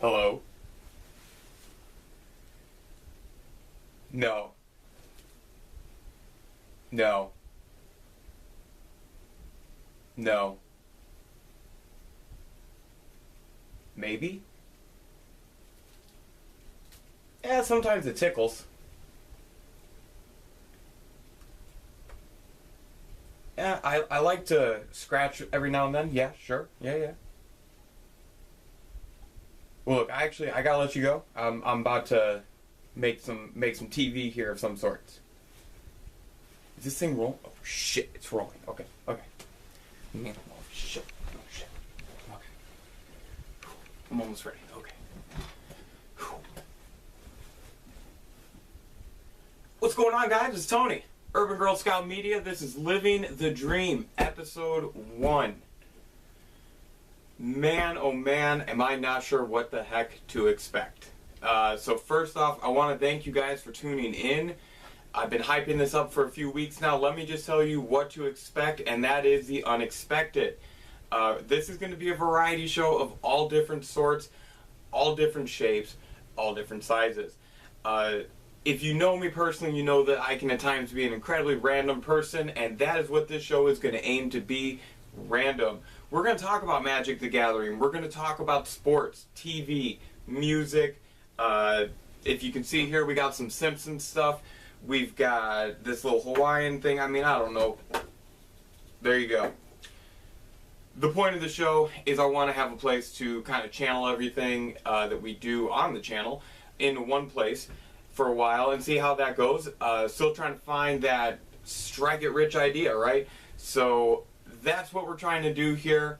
Hello? No. No. No. Maybe? Yeah, sometimes it tickles. Yeah, I like to scratch every now and then. Yeah, sure. Yeah. Well, look, I gotta let you go. I'm about to make some TV here of some sort. Is this thing rolling? Oh shit, it's rolling. Okay. Man, oh shit. Okay. I'm almost ready. Okay. What's going on, guys? It's Tony, Urban Girl Scout Media. This is Living the Dream, Episode 1. Man, oh man, am I not sure what the heck to expect. So first off, I want to thank you guys for tuning in. I've been hyping this up for a few weeks now. Let me just tell you what to expect, and that is the unexpected. This is going to be a variety show of all different sorts, all different shapes, all different sizes. If you know me personally, you know that I can at times be an incredibly random person, and that is what this show is going to aim to be, random. We're going to talk about Magic the Gathering. We're going to talk about sports, TV, music. If you can see here, we got some Simpsons stuff. We've got this little Hawaiian thing. I mean, I don't know. There you go. The point of the show is I want to have a place to kind of channel everything that we do on the channel into one place for a while and see how that goes. Still trying to find that strike it rich idea, right? So that's what we're trying to do here.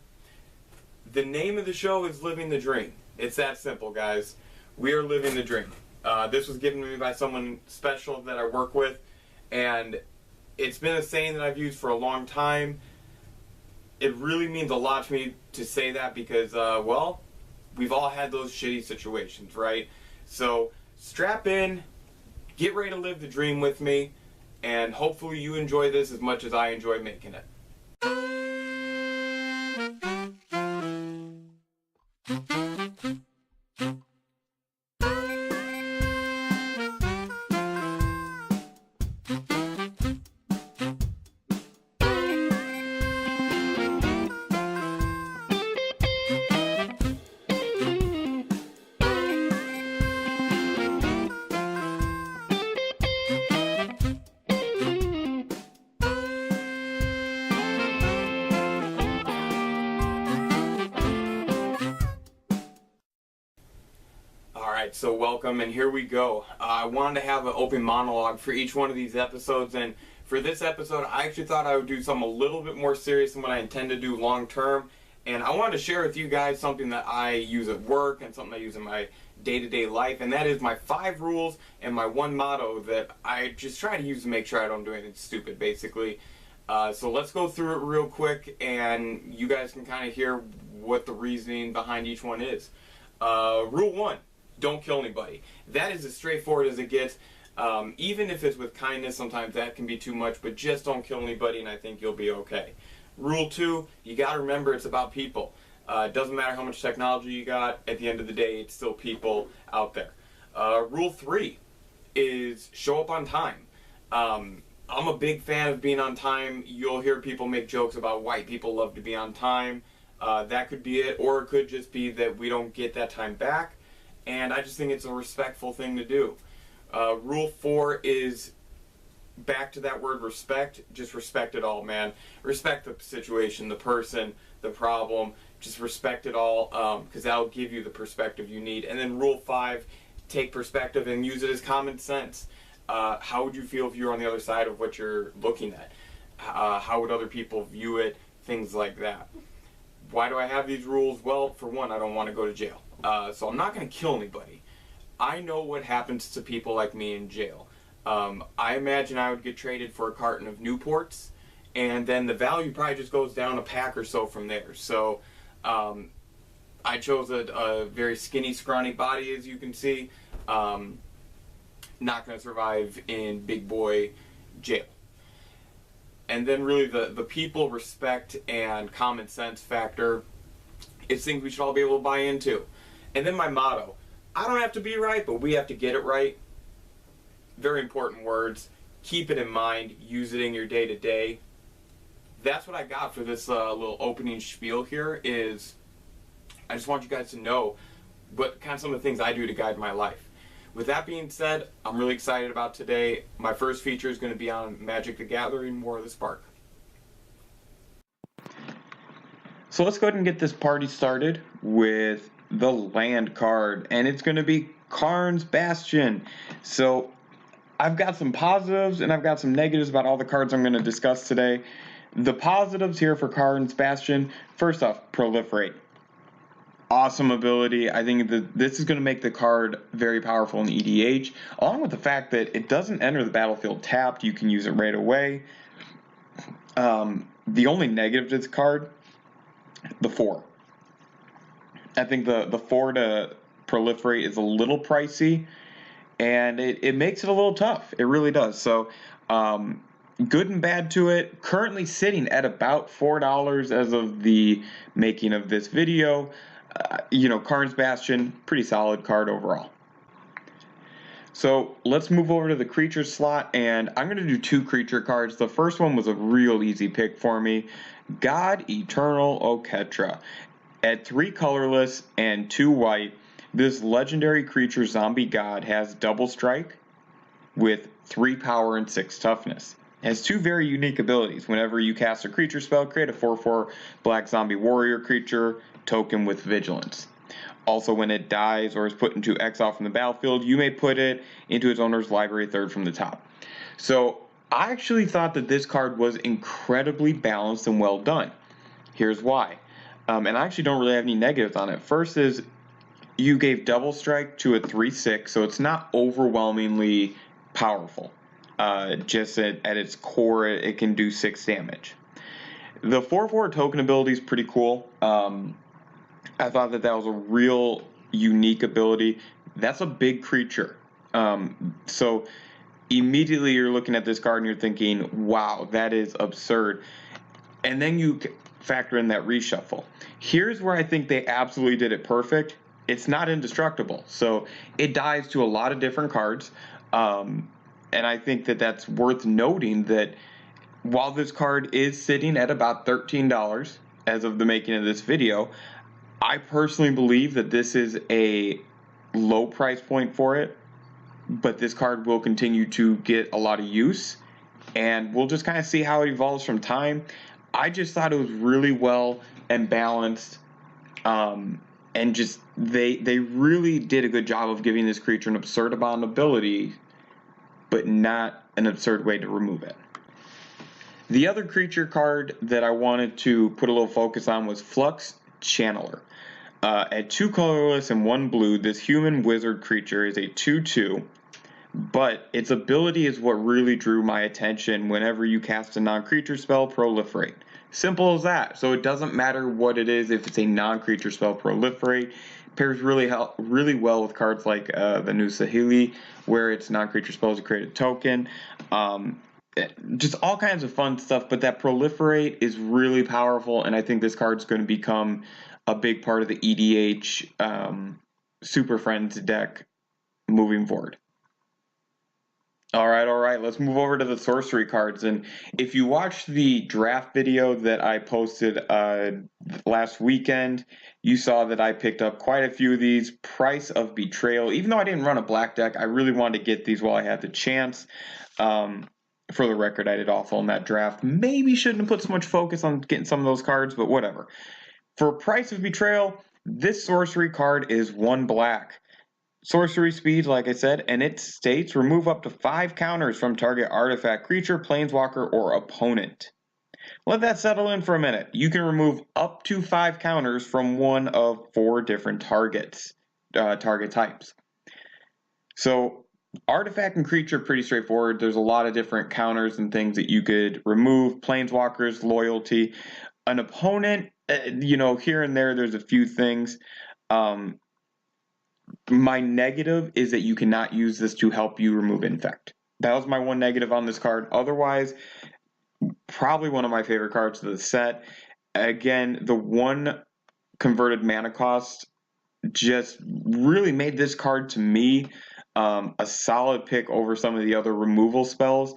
The name of the show is Living the Dream. It's that simple, guys. We are living the dream. This was given to me by someone special that I work with, and it's been a saying that I've used for a long time. It really means a lot to me to say that because, well, we've all had those shitty situations, right? So strap in, get ready to live the dream with me, and hopefully you enjoy this as much as I enjoy making it. So welcome, and here we go. I wanted to have an open monologue for each one of these episodes, and for this episode I actually thought I would do something a little bit more serious than what I intend to do long term, and I wanted to share with you guys something that I use at work and something I use in my day-to-day life, and that is my 5 rules and my 1 motto that I just try to use to make sure I don't do anything stupid, basically. So let's go through it real quick, and you guys can kind of hear what the reasoning behind each one is. Rule 1. Don't kill anybody. That is as straightforward as it gets. Even if it's with kindness, sometimes that can be too much, but just don't kill anybody and I think you'll be okay. Rule 2, you gotta remember it's about people. It doesn't matter how much technology you got, at the end of the day, it's still people out there. Rule 3 is show up on time. I'm a big fan of being on time. You'll hear people make jokes about white people love to be on time. That could be it, or it could just be that we don't get that time back. And I just think it's a respectful thing to do. Rule 4 is back to that word respect. Just respect it all, man. Respect the situation, the person, the problem. Just respect it all, because that'll give you the perspective you need. And then Rule 5, take perspective and use it as common sense. How would you feel if you were on the other side of what you're looking at? How would other people view it? Things like that. Why do I have these rules? Well, for one, I don't want to go to jail. So I'm not going to kill anybody. I know what happens to people like me in jail. I imagine I would get traded for a carton of Newports, and then the value probably just goes down a pack or so from there. So I chose a very skinny, scrawny body, as you can see. Not going to survive in big boy jail. And then really the people, respect, and common sense factor is things we should all be able to buy into. And then my motto, I don't have to be right, but we have to get it right. Very important words. Keep it in mind. Use it in your day-to-day. That's what I got for this little opening spiel here. Is I just want you guys to know what kind of some of the things I do to guide my life. With that being said, I'm really excited about today. My first feature is going to be on Magic the Gathering, War of the Spark. So let's go ahead and get this party started with the land card, and it's going to be Karn's Bastion. So I've got some positives and I've got some negatives about all the cards I'm going to discuss today. The positives here for Karn's Bastion, first off, proliferate. Awesome ability. I think that this is going to make the card very powerful in EDH, along with the fact that it doesn't enter the battlefield tapped. You can use it right away. The only negative to this card, the 4. I think the 4 to proliferate is a little pricey, and it makes it a little tough. It really does. So good and bad to it. Currently sitting at about $4 as of the making of this video. Karn's Bastion, pretty solid card overall. So let's move over to the creature slot, and I'm going to do 2 creature cards. The first one was a real easy pick for me. God Eternal Oketra. At 3 colorless and 2 white, this legendary creature zombie god has double strike with 3 power and 6 toughness. It has 2 very unique abilities. Whenever you cast a creature spell, create a 4/4 black zombie warrior creature token with vigilance. Also, when it dies or is put into exile from the battlefield, you may put it into its owner's library 3rd from the top. So I actually thought that this card was incredibly balanced and well done. Here's why. And I actually don't really have any negatives on it. First is you gave double strike to a 3/6, so it's not overwhelmingly powerful. Just at its core, it can do 6 damage. The 4/4 token ability is pretty cool. I thought that was a real unique ability. That's a big creature. So immediately you're looking at this card and you're thinking, wow, that is absurd. And then you factor in that reshuffle. Here's where I think they absolutely did it perfect. It's not indestructible. So it dies to a lot of different cards. And I think that that's worth noting that while this card is sitting at about $13 as of the making of this video, I personally believe that this is a low price point for it, but this card will continue to get a lot of use, and we'll just kind of see how it evolves from time. I just thought it was really well and balanced, and just they really did a good job of giving this creature an absurd amount of ability, but not an absurd way to remove it. The other creature card that I wanted to put a little focus on was Flux Channeler. At 2 colorless and 1 blue, this human wizard creature is a 2/2, but its ability is what really drew my attention. Whenever you cast a non-creature spell, proliferate. Simple as that. So it doesn't matter what it is. If it's a non-creature spell, proliferate. Pairs really well with cards like the new Sahili, where it's non-creature spells to create a token. Just all kinds of fun stuff, but that proliferate is really powerful, and I think this card's going to become a big part of the EDH Super Friends deck moving forward. All right, let's move over to the sorcery cards. And if you watched the draft video that I posted last weekend, you saw that I picked up quite a few of these. Price of Betrayal. Even though I didn't run a black deck, I really wanted to get these while I had the chance. For the record, I did awful in that draft. Maybe shouldn't have put so much focus on getting some of those cards, but whatever. For Price of Betrayal, this sorcery card is 1 black. Sorcery speed, like I said, and it states remove up to 5 counters from target artifact, creature, planeswalker, or opponent. Let that settle in for a minute. You can remove up to 5 counters from one of 4 different target types. So artifact and creature, pretty straightforward. There's a lot of different counters and things that you could remove. Planeswalkers, loyalty. An opponent, here and there's a few things. My negative is that you cannot use this to help you remove infect. That was my one negative on this card. Otherwise, probably one of my favorite cards of the set. Again, the 1 converted mana cost just really made this card to me a solid pick over some of the other removal spells,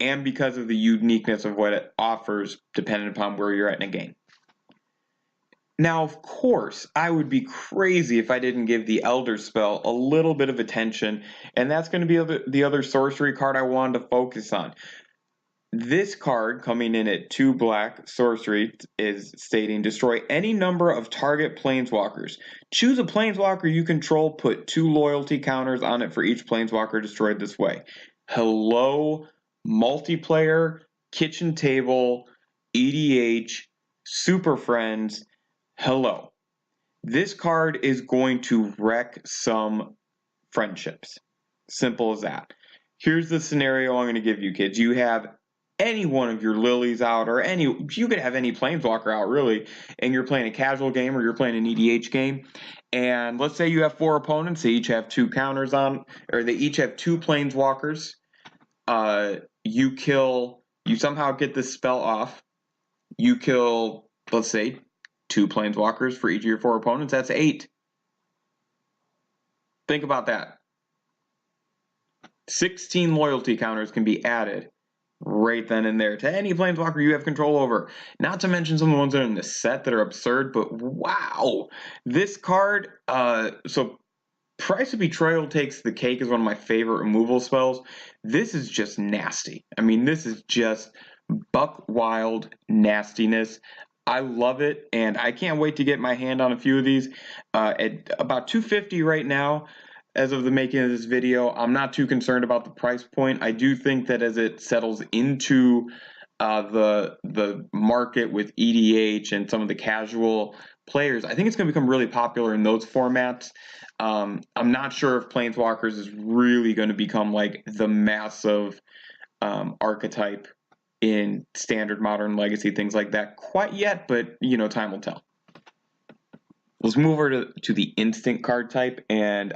and because of the uniqueness of what it offers depending upon where you're at in a game. Now, of course, I would be crazy if I didn't give the Elder spell a little bit of attention, and that's going to be the other sorcery card I wanted to focus on. This card, coming in at 2 black, sorcery, is stating destroy any number of target planeswalkers. Choose a planeswalker you control, put 2 loyalty counters on it for each planeswalker destroyed this way. Hello, multiplayer, kitchen table, EDH, Super Friends. Hello. This card is going to wreck some friendships. Simple as that. Here's the scenario I'm going to give you, kids. You have any one of your lilies out, or you could have any planeswalker out, really, and you're playing a casual game or you're playing an EDH game, and let's say you have 4 opponents. They each have 2 counters on, or they each have 2 planeswalkers. You somehow get this spell off. You kill, let's say, 2 planeswalkers for each of your 4 opponents. That's 8. Think about that. 16 loyalty counters can be added right then and there to any planeswalker you have control over. Not to mention some of the ones that are in the set that are absurd, but wow. This card, so Price of Betrayal takes the cake as one of my favorite removal spells. This is just nasty. I mean, this is just buck wild nastiness. I love it, and I can't wait to get my hand on a few of these. At about $250 right now, as of the making of this video, I'm not too concerned about the price point. I do think that as it settles into the market with EDH and some of the casual players, I think it's going to become really popular in those formats. I'm not sure if Planeswalkers is really going to become like the massive archetype in Standard, Modern, Legacy, things like that quite yet, but time will tell. Let's move over to the instant card type, and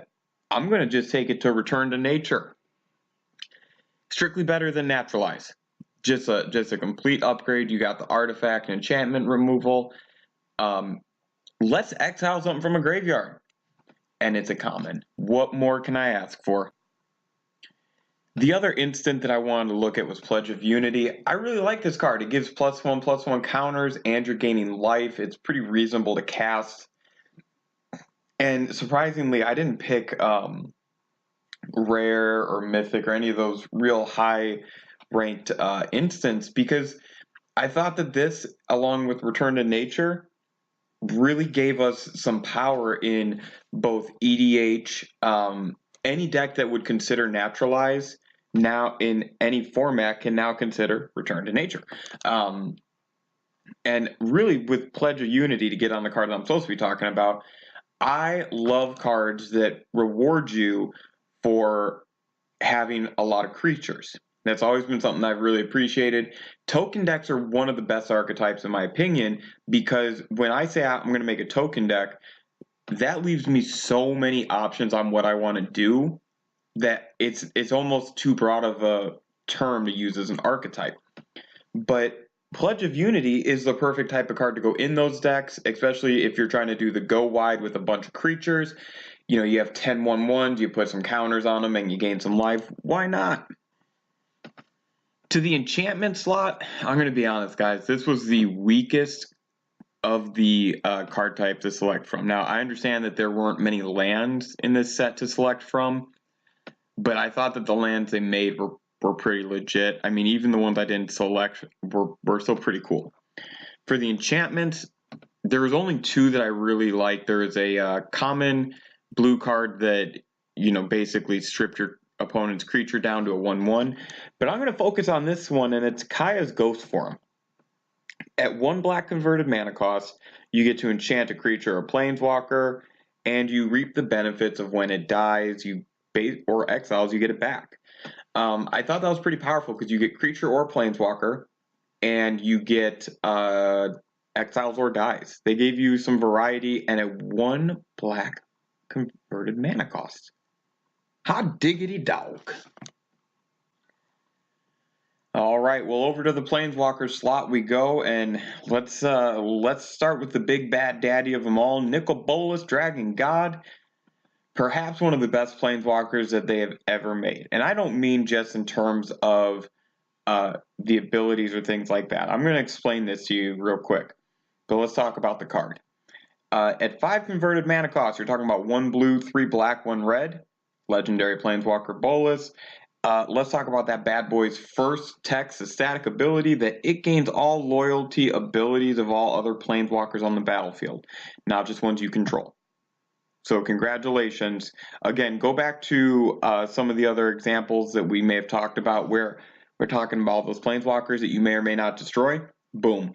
I'm going to just take it to Return to Nature. Strictly better than Naturalize. Just a complete upgrade. You got the artifact and enchantment removal. Let's exile something from a graveyard. And it's a common. What more can I ask for? The other instant that I wanted to look at was Pledge of Unity. I really like this card. It gives +1/+1 counters, and you're gaining life. It's pretty reasonable to cast. And surprisingly, I didn't pick rare or mythic or any of those real high-ranked instants, because I thought that this, along with Return to Nature, really gave us some power in both EDH, any deck that would consider Naturalize now in any format can now consider Return to Nature. And really, with Pledge of Unity, to get on the card that I'm supposed to be talking about, I love cards that reward you for having a lot of creatures. That's always been something I've really appreciated. Token decks are one of the best archetypes in my opinion, because when I say I'm going to make a token deck, that leaves me so many options on what I want to do that it's almost too broad of a term to use as an archetype. But Pledge of Unity is the perfect type of card to go in those decks, especially if you're trying to do the go wide with a bunch of creatures. You have 10/1/1s, you put some counters on them, and you gain some life. Why not? To the enchantment slot, I'm going to be honest, guys. This was the weakest of the card type to select from. Now, I understand that there weren't many lands in this set to select from, but I thought that the lands they made were pretty legit. I mean, even the ones I didn't select were still pretty cool. For the enchantments, there was only 2 that I really liked. There is a common blue card that, basically stripped your opponent's creature down to a 1/1. But I'm going to focus on this one, and it's Kaya's Ghost Form. At 1 black converted mana cost, you get to enchant a creature or planeswalker, and you reap the benefits of when it dies, or exiles, you get it back. I thought that was pretty powerful because you get creature or planeswalker, and you get exiles or dies. They gave you some variety, and at 1 black converted mana cost. Hot diggity dog. All right, well, over to the Planeswalker slot we go, and let's start with the big bad daddy of them all, Nicol Bolas, Dragon God. Perhaps one of the best Planeswalkers that they have ever made. And I don't mean just in terms of the abilities or things like that. I'm going to explain this to you real quick. But let's talk about the card. At 5 converted mana cost, you're talking about 1 blue, 3 black, 1 red. Legendary Planeswalker Bolas. Let's talk about that bad boy's first text, the static ability that it gains all loyalty abilities of all other Planeswalkers on the battlefield, not just ones you control. So congratulations. Again, go back to some of the other examples that we may have talked about where we're talking about those Planeswalkers that you may or may not destroy. Boom.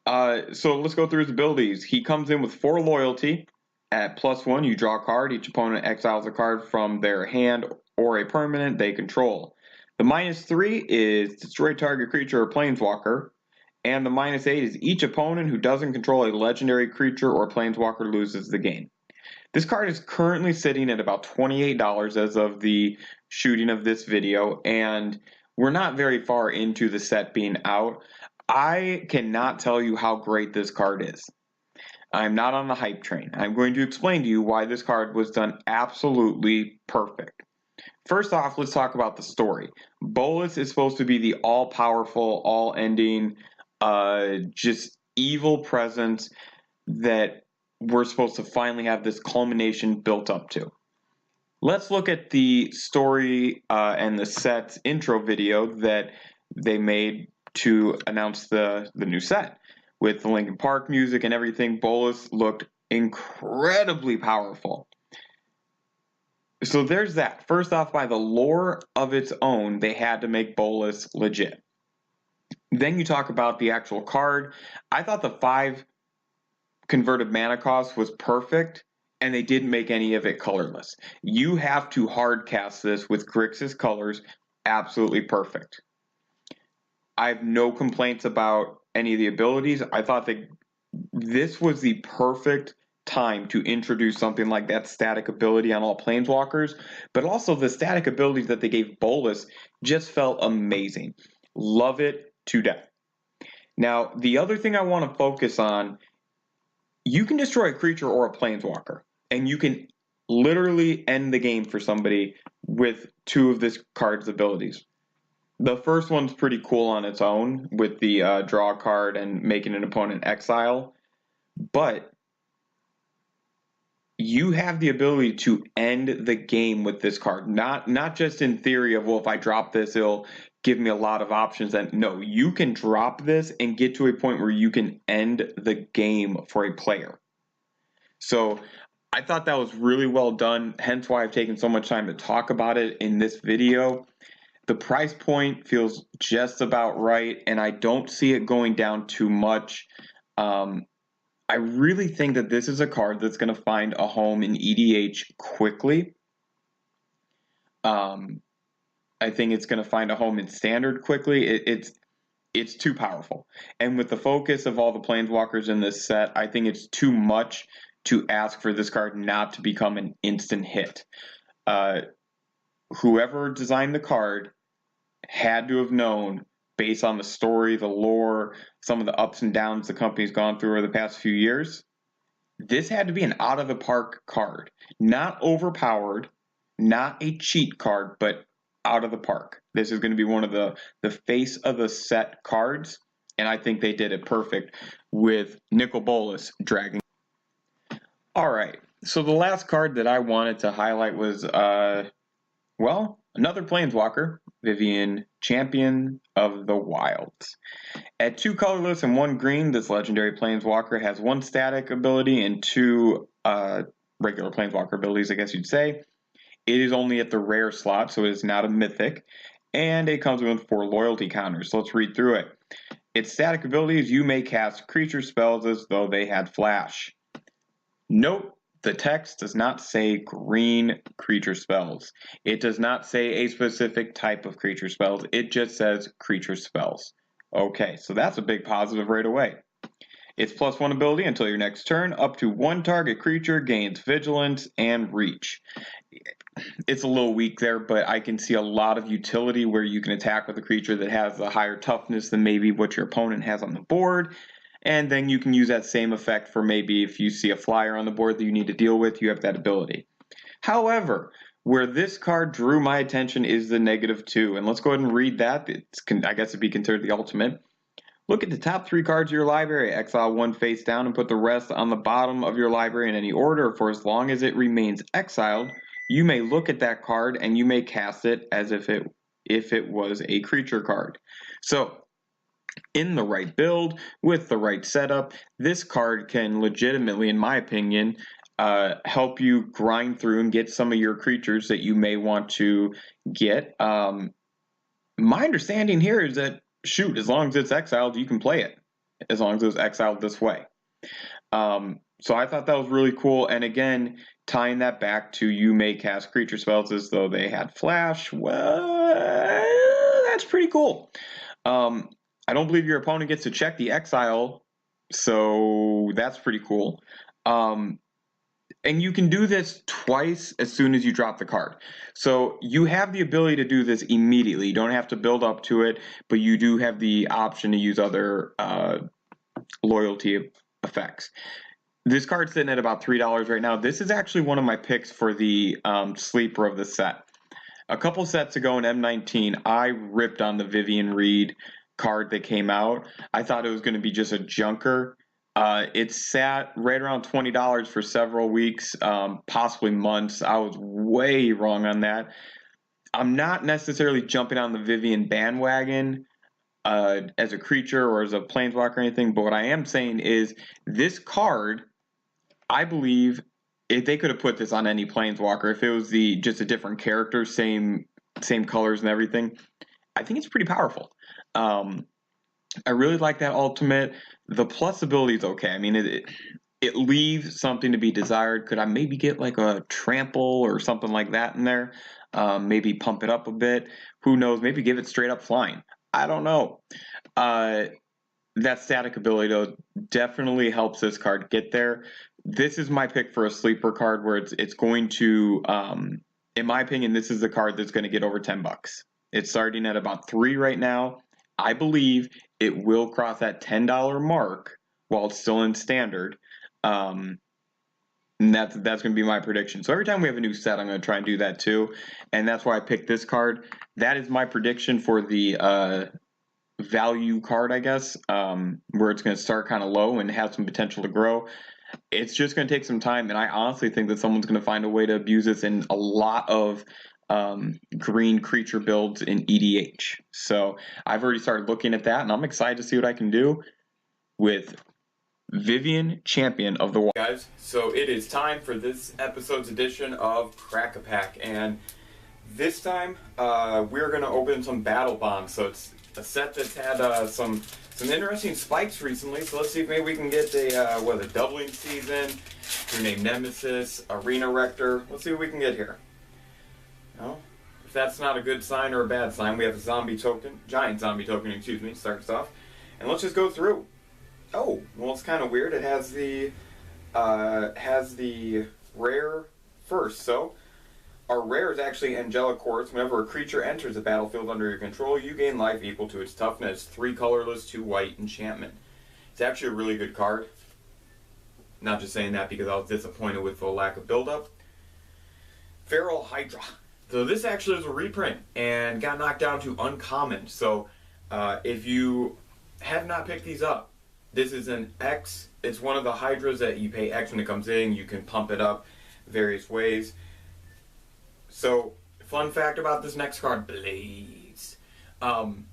So let's go through his abilities. He comes in with 4 loyalty. At +1, you draw a card. Each opponent exiles a card from their hand or a permanent they control. The -3 is destroy target creature or Planeswalker. And the -8 is each opponent who doesn't control a legendary creature or Planeswalker loses the game. This card is currently sitting at about $28 as of the shooting of this video, and we're not very far into the set being out. I cannot tell you how great this card is. I'm not on the hype train. I'm going to explain to you why this card was done absolutely perfect. First off, let's talk about the story. Bolas is supposed to be the all-powerful, all-ending, just evil presence that we're supposed to finally have this culmination built up to. Let's look at the story and the set's intro video that they made to announce the new set. With the Linkin Park music and everything, Bolas looked incredibly powerful. So there's that. First off, by the lore of its own, they had to make Bolas legit. Then you talk about the actual card. I thought the 5 converted mana cost was perfect, and they didn't make any of it colorless. You have to hard cast this with Grixis colors, absolutely perfect. I have no complaints about any of the abilities. I thought that this was the perfect time to introduce something like that static ability on all Planeswalkers, but also the static abilities that they gave Bolas just felt amazing. Love it to death. Now, the other thing I want to focus on, you can destroy a creature or a Planeswalker, and you can literally end the game for somebody with 2 of this card's abilities. The first one's pretty cool on its own with the draw card and making an opponent exile, but you have the ability to end the game with this card. Not just in theory of, well, if I drop this, it'll give me a lot of options. And no, you can drop this and get to a point where you can end the game for a player. So I thought that was really well done, hence why I've taken so much time to talk about it in this video. The price point feels just about right, and I don't see it going down too much. I really think that this is a card that's going to find a home in EDH quickly. I think it's going to find a home in Standard quickly. It's too powerful. And with the focus of all the Planeswalkers in this set, I think it's too much to ask for this card not to become an instant hit. Whoever designed the card had to have known, based on the story, the lore, some of the ups and downs the company's gone through over the past few years, this had to be an out-of-the-park card. Not overpowered, not a cheat card, but out of the park. This is going to be one of the face of the set cards, and I think they did it perfect with Nicol Bolas dragging. All right, so the last card that I wanted to highlight was, well, another Planeswalker, Vivien, Champion of the Wilds. At 2 colorless and 1 green, this legendary Planeswalker has 1 static ability and 2 regular Planeswalker abilities, I guess you'd say. It is only at the rare slot, so it is not a mythic, and it comes with 4 loyalty counters. So let's read through it. Its static ability is you may cast creature spells as though they had flash. Note, the text does not say green creature spells. It does not say a specific type of creature spells. It just says creature spells. Okay, so that's a big positive right away. Its +1 ability until your next turn, up to 1 target creature gains vigilance and reach. it's a little weak there, but I can see a lot of utility where you can attack with a creature that has a higher toughness than maybe what your opponent has on the board. And then you can use that same effect for maybe if you see a flyer on the board that you need to deal with, you have that ability. However, where this card drew my attention is the -2. And let's go ahead and read that. I guess it'd be considered the ultimate. Look at the top 3 cards of your library. Exile 1 face down and put the rest on the bottom of your library in any order. For as long as it remains exiled, you may look at that card and you may cast it as if it was a creature card. So, in the right build, with the right setup, this card can legitimately, in my opinion, help you grind through and get some of your creatures that you may want to get. My understanding here is that, shoot, as long as it's exiled, you can play it, as long as it was exiled this way. So I thought that was really cool. And again, tying that back to you may cast creature spells as though they had flash. Well, that's pretty cool. I don't believe your opponent gets to check the exile, so that's pretty cool. And you can do this twice as soon as you drop the card. So you have the ability to do this immediately. You don't have to build up to it, but you do have the option to use other loyalty effects. This card's sitting at about $3 right now. This is actually one of my picks for the sleeper of the set. A couple sets ago in M19, I ripped on the Vivian Reed card that came out. I thought it was going to be just a junker. It sat right around $20 for several weeks, possibly months. I was way wrong on that. I'm not necessarily jumping on the Vivian bandwagon as a creature or as a planeswalker or anything, but what I am saying is this card, I believe, if they could have put this on any planeswalker, if it was just a different character, same colors and everything, I think it's pretty powerful. I really like that ultimate. The plus ability is okay. I mean, it leaves something to be desired. Could I maybe get like a trample or something like that in there? Maybe pump it up a bit. Who knows? Maybe give it straight up flying. I don't know. That static ability, though, definitely helps this card get there. This is my pick for a sleeper card where it's going to, in my opinion, this is the card that's going to get over $10. It's starting at about $3 right now. I believe it will cross that $10 mark while it's still in standard. And that's going to be my prediction. So every time we have a new set, I'm going to try and do that too. And that's why I picked this card. That is my prediction for the value card, I guess, where it's going to start kind of low and have some potential to grow. It's just going to take some time. And I honestly think that someone's going to find a way to abuse this in a lot of green creature builds in EDH. So I've already started looking at that, and I'm excited to see what I can do with Vivian, Champion of the Wild. Guys, so it is time for this episode's edition of Crack a Pack, and this time we're going to open some Battle Bonds. So it's a set that's had some interesting spikes recently. So let's see if maybe we can get a doubling season, rename Nemesis, Arena Rector. Let's see what we can get here. No, if that's not a good sign or a bad sign, we have a zombie token, giant zombie token, excuse me, starts off. And let's just go through. Oh, well, it's kind of weird. It has the rare first. So our rare is actually Angelic Chorus. Whenever a creature enters the battlefield under your control, you gain life equal to its toughness. 3 colorless, 2 white enchantment. It's actually a really good card. Not just saying that because I was disappointed with the lack of build-up. Feral Hydra. So this actually is a reprint and got knocked down to uncommon. So if you have not picked these up, this is an X. It's one of the Hydras that you pay X when it comes in. You can pump it up various ways. So fun fact about this next card, Blaze. When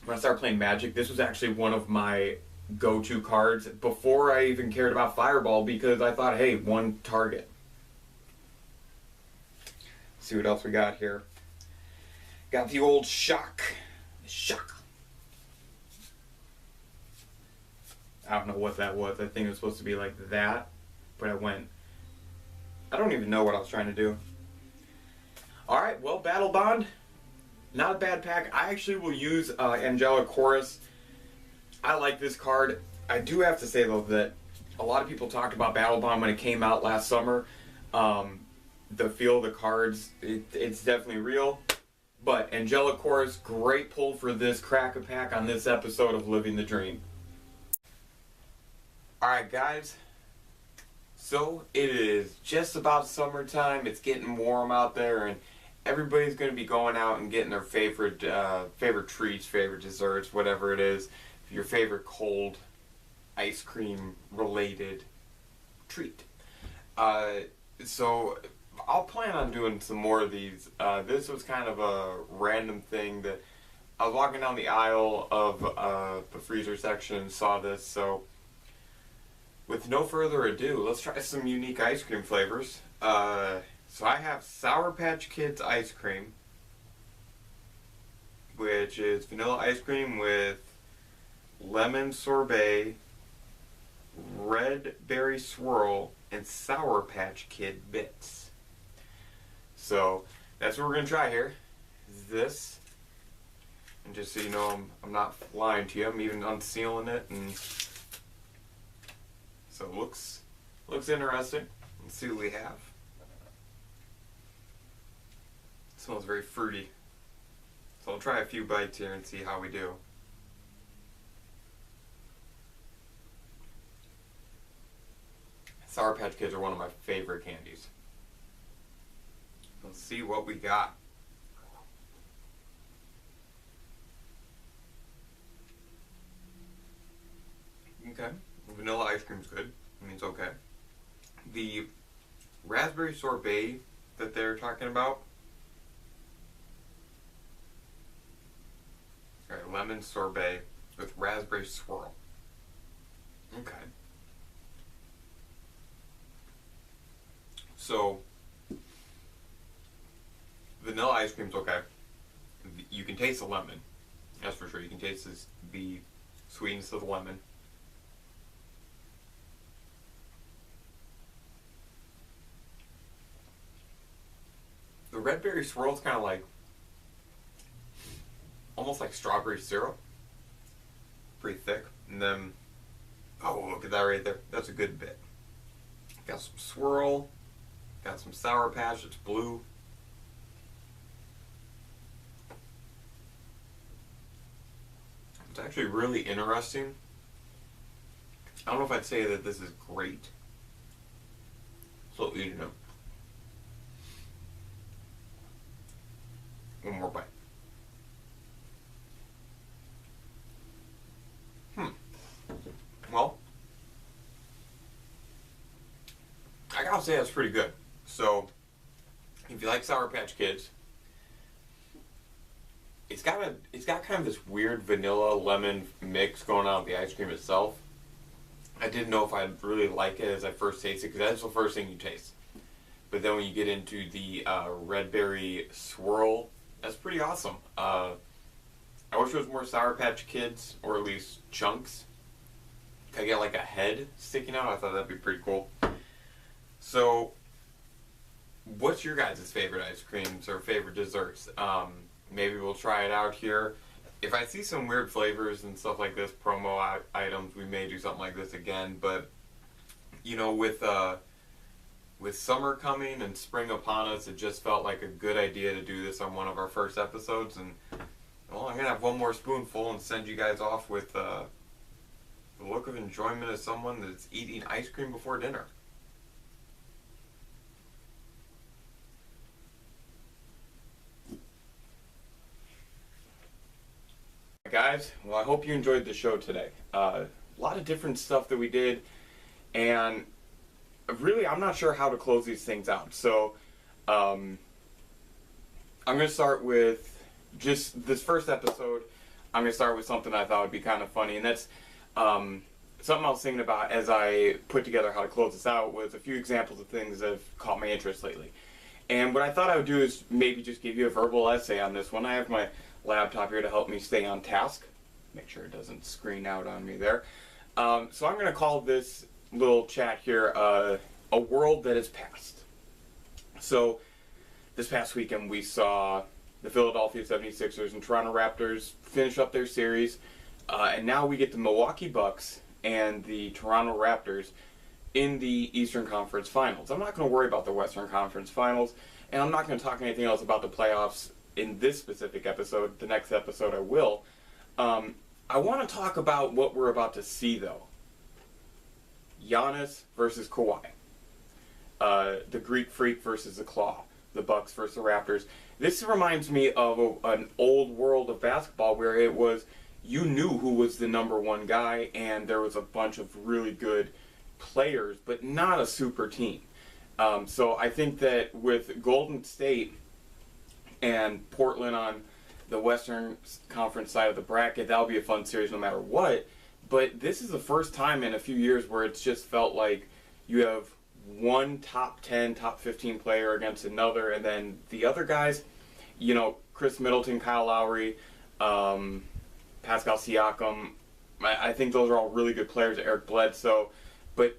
I started playing Magic, this was actually one of my go-to cards before I even cared about Fireball because I thought, hey, one target. See what else we got here. Got the old Shock. Shock. I don't know what that was. I think it was supposed to be like that. But I don't even know what I was trying to do. Alright, well, Battle Bond. Not a bad pack. I actually will use Angelic Chorus. I like this card. I do have to say, though, that a lot of people talked about Battle Bond when it came out last summer. the feel of the cards, it's definitely real. But Angelic Chorus, great pull for this crack-a-pack on this episode of Living the Dream. Alright guys, so it is just about summertime. It's getting warm out there, and everybody's going to be going out and getting their favorite treats, favorite desserts, whatever it is, your favorite cold ice cream related treat. So I'll plan on doing some more of these. This was kind of a random thing that I was walking down the aisle of the freezer section and saw this. So with no further ado, let's try some unique ice cream flavors. So I have Sour Patch Kids ice cream, which is vanilla ice cream with lemon sorbet, red berry swirl, and Sour Patch Kid bits. So that's what we're going to try here, is this. And just so you know, I'm not lying to you, I'm even unsealing it. And so it looks interesting. Let's see what we have. It smells very fruity. So I'll try a few bites here and see how we do. Sour Patch Kids are one of my favorite candies. Let's see what we got. Okay, vanilla ice cream's good. I mean, it's okay. The raspberry sorbet that they're talking about. Alright, lemon sorbet with raspberry swirl. Okay. So, vanilla ice cream's okay. You can taste the lemon. That's for sure. You can taste the sweetness of the lemon. The red berry swirl is kind of like, almost like strawberry syrup. Pretty thick. And then, oh, look at that right there. That's a good bit. Got some swirl. Got some Sour Patch, it's blue. It's actually really interesting. I don't know if I'd say that this is great. So eating them. One more bite. Well, I gotta say that's pretty good. So, if you like Sour Patch Kids, it's got kind of this weird vanilla lemon mix going on with the ice cream itself. I didn't know if I'd really like it as I first tasted it, because that's the first thing you taste. But then when you get into the red berry swirl, that's pretty awesome. I wish there was more Sour Patch Kids, or at least chunks. I get like a head sticking out. I thought that'd be pretty cool. So, what's your guys' favorite ice creams or favorite desserts? Maybe we'll try it out here. If I see some weird flavors and stuff like this, promo items, we may do something like this again. But, you know, with summer coming and spring upon us, it just felt like a good idea to do this on one of our first episodes. And, well, I'm going to have one more spoonful and send you guys off with the look of enjoyment of someone that's eating ice cream before dinner. Guys, well, I hope you enjoyed the show today. A lot of different stuff that we did, and really, I'm not sure how to close these things out. So, I'm going to start with just this first episode. I'm going to start with something I thought would be kind of funny, and that's something I was thinking about as I put together how to close this out was a few examples of things that have caught my interest lately. And what I thought I would do is maybe just give you a verbal essay on this one. I have my laptop here to help me stay on task. Make sure it doesn't screen out on me there. So I'm going to call this little chat here a world that has passed. So this past weekend we saw the Philadelphia 76ers and Toronto Raptors finish up their series. And now we get the Milwaukee Bucks and the Toronto Raptors in the Eastern Conference Finals. I'm not going to worry about the Western Conference Finals, and I'm not going to talk anything else about the playoffs in this specific episode. The next episode I will. I want to talk about what we're about to see, though. Giannis versus Kawhi. The Greek Freak versus the Claw. The Bucks versus the Raptors. This reminds me of an old world of basketball where it was, you knew who was the number one guy, and there was a bunch of really good players, but not a super team. So I think that with Golden State and Portland on the Western Conference side of the bracket, that'll be a fun series no matter what. But this is the first time in a few years where it's just felt like you have one top 10, top 15 player against another, and then the other guys, you know, Chris Middleton, Kyle Lowry, Pascal Siakam, I think those are all really good players, Eric Bledsoe, but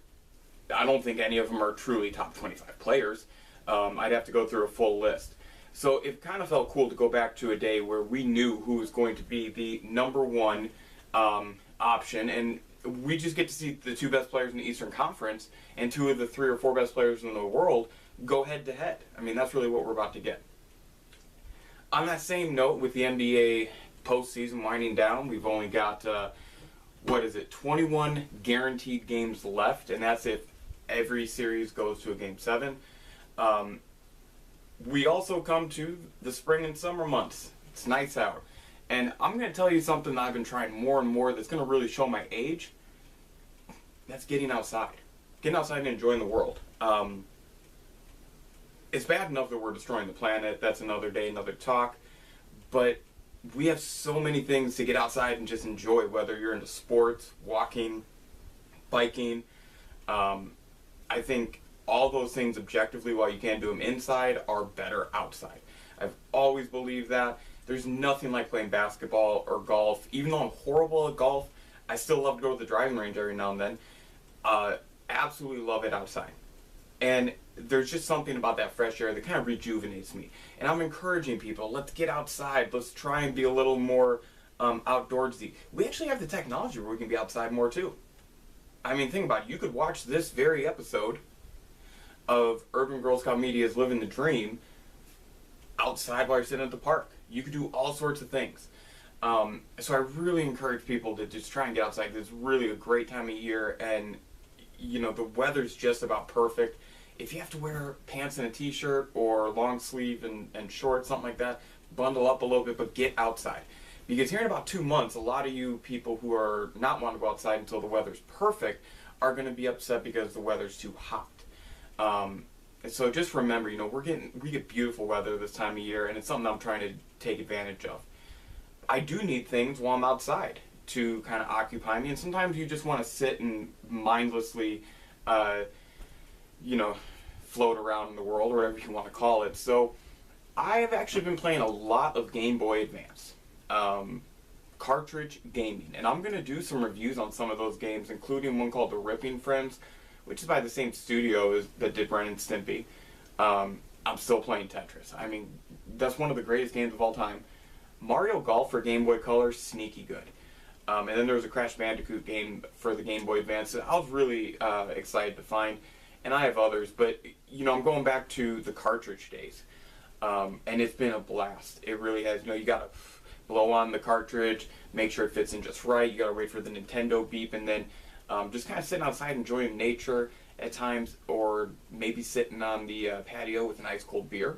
I don't think any of them are truly top 25 players. I'd have to go through a full list. So it kind of felt cool to go back to a day where we knew who was going to be the number one option, and we just get to see the two best players in the Eastern Conference and two of the 3 or 4 best players in the world go head to head. I mean, that's really what we're about to get. On that same note, with the NBA postseason winding down, we've only got, 21 guaranteed games left, and that's if every series goes to a Game 7. We also come to the spring and summer months. It's nice out. And I'm going to tell you something that I've been trying more and more that's going to really show my age. That's getting outside. Getting outside and enjoying the world. It's bad enough that we're destroying the planet. That's another day, another talk. But we have so many things to get outside and just enjoy, whether you're into sports, walking, biking. I think all those things objectively, while you can't do them inside, are better outside. I've always believed that. There's nothing like playing basketball or golf. Even though I'm horrible at golf, I still love to go to the driving range every now and then. Absolutely love it outside. And there's just something about that fresh air that kind of rejuvenates me. And I'm encouraging people, let's get outside. Let's try and be a little more outdoorsy. We actually have the technology where we can be outside more too. I mean, think about it. You could watch this very episode of Urban Girl Scout Media's Living the Dream outside while you're sitting at the park. You could do all sorts of things. So I really encourage people to just try and get outside. It's really a great time of year, and you know, the weather's just about perfect. If you have to wear pants and a t-shirt or long sleeve and shorts, something like that, bundle up a little bit, but get outside. Because here in about 2 months, a lot of you people who are not wanting to go outside until the weather's perfect are going to be upset because the weather's too hot. And so just remember, you know, we get beautiful weather this time of year, and it's something I'm trying to take advantage of. I do need things while I'm outside to kind of occupy me, and sometimes you just want to sit and mindlessly, you know, float around in the world, or whatever you want to call it. So I have actually been playing a lot of Game Boy Advance, cartridge gaming, and I'm going to do some reviews on some of those games, including one called The Ripping Friends, which is by the same studio that did Ren and Stimpy. I'm still playing Tetris. I mean, that's one of the greatest games of all time. Mario Golf for Game Boy Color, sneaky good. And then there was a Crash Bandicoot game for the Game Boy Advance that I was really excited to find. And I have others, but you know, I'm going back to the cartridge days. And it's been a blast. It really has. You know, you gotta blow on the cartridge, make sure it fits in just right. You gotta wait for the Nintendo beep, and then just kind of sitting outside enjoying nature at times, or maybe sitting on the patio with an ice cold beer.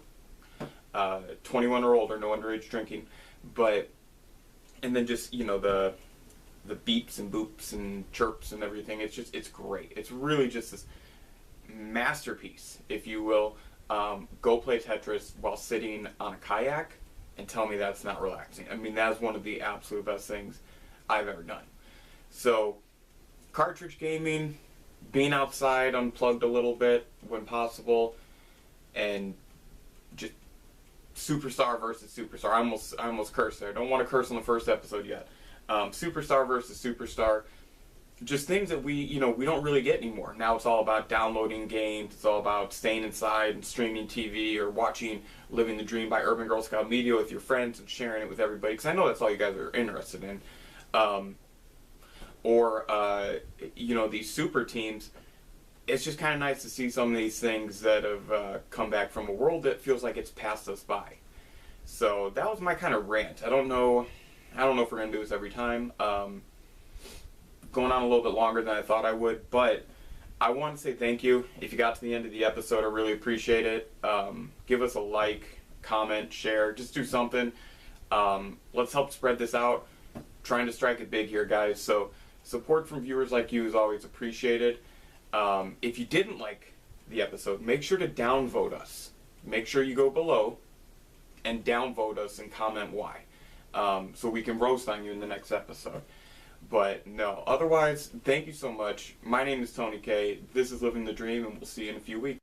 21 or older, no underage drinking. But, and then just, you know, the beeps and boops and chirps and everything. It's great. It's really just this masterpiece, if you will. Go play Tetris while sitting on a kayak and tell me that's not relaxing. I mean, that's one of the absolute best things I've ever done. So, cartridge gaming, being outside, unplugged a little bit when possible, and just superstar versus superstar. I almost cursed there. Don't want to curse on the first episode yet. Superstar versus superstar. Just things that we don't really get anymore. Now it's all about downloading games. It's all about staying inside and streaming TV or watching Living the Dream by Urban Girl Scout Media with your friends and sharing it with everybody. Because I know that's all you guys are interested in. Or these super teams. it's just kind of nice to see some of these things that have come back from a world that feels like it's passed us by. So that was my kind of rant. I don't know if we're gonna do this every time. Going on a little bit longer than I thought I would, but I want to say thank you. If you got to the end of the episode, I really appreciate it. Give us a like, comment, share, just do something. Let's help spread this out. Trying to strike it big here, guys. So support from viewers like you is always appreciated. If you didn't like the episode, make sure to downvote us. Make sure you go below and downvote us and comment why, so we can roast on you in the next episode. But no, otherwise, thank you so much. My name is Tony K. This is Living the Dream, and we'll see you in a few weeks.